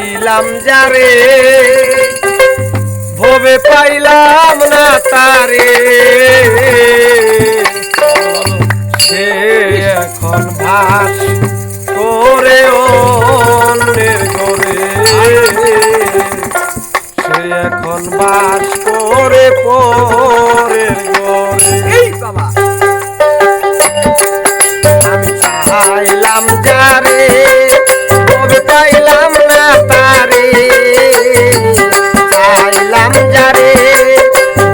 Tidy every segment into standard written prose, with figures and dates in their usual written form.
চাইলাম যারে ভবে পাইলাম না তারে সে এখন ভাস করে অন্যের ঘরে সে এখন বাস করে পরের ঘরে এই বাবা আমি চাইলাম যারে ভবে পাইলাম না তারে চাইলাম যারে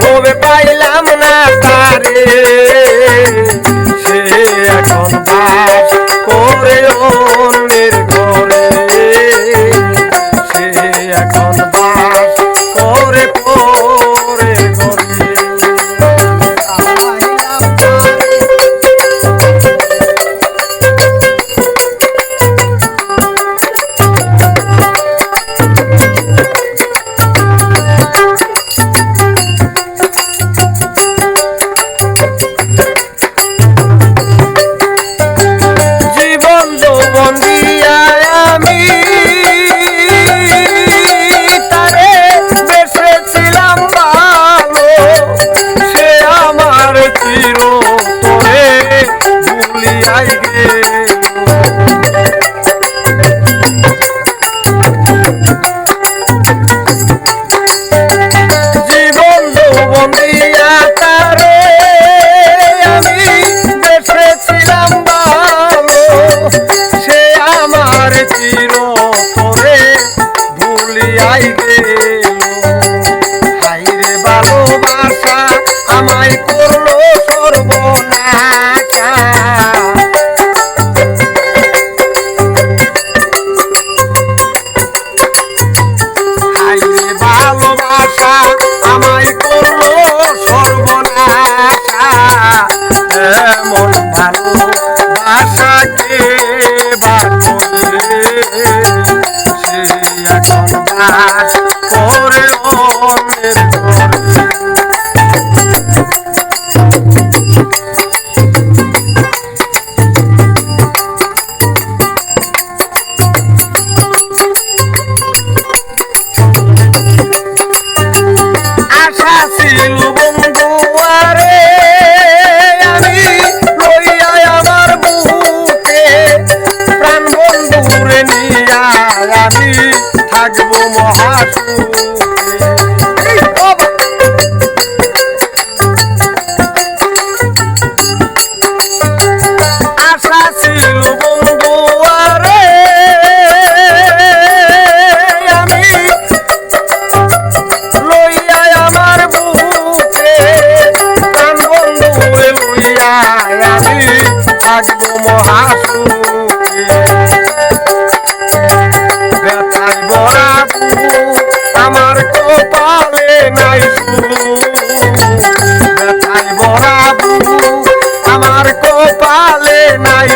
ভবে পাইলাম না তারে সে এখন বাস করে অন্যের ঘরে সে এখন বাস করে পরের ঘরে আমায় করলো সর্বনাশা হাইরে ভালোবাসা আমায় করলো সর্বনাশা এমন ভালোবাসাকে বা করলে সে এখন বাস করে অন্যের ঘরে থাকবো মহাসুখে আশা ছিল বন্ধু আরে আমি লইয়া আমার বুকে প্রাণ বন্ধুরে লইয়া আমি থাকবো মহাসুখে আমার কপালে নাই ব্যথায় বরাবু আমার কপালে নাই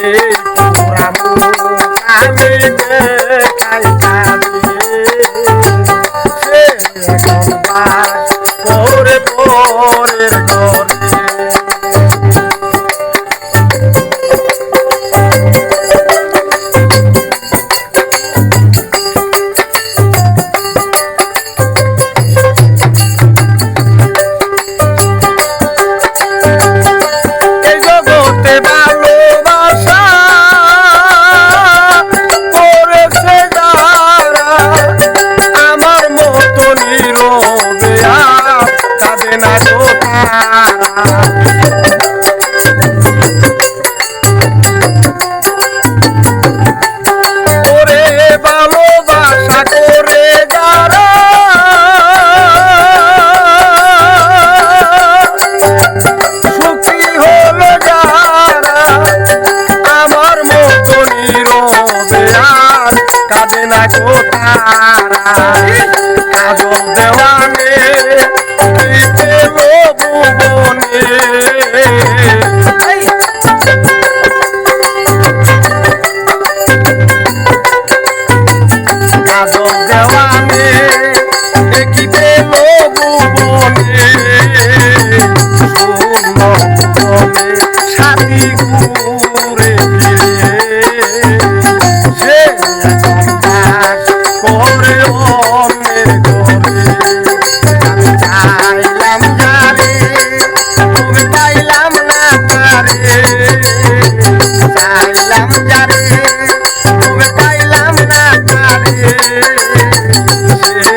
এই পুরানো আমি দেখাই কাঁদে সে এখন বাস করে পরের ঘরে কাজল দেওয়ানে ভুবনে কাজল দেওয়ানে দেখিতে ভুবনে শূন্য সাথী ঘুরে ফিরে দেশে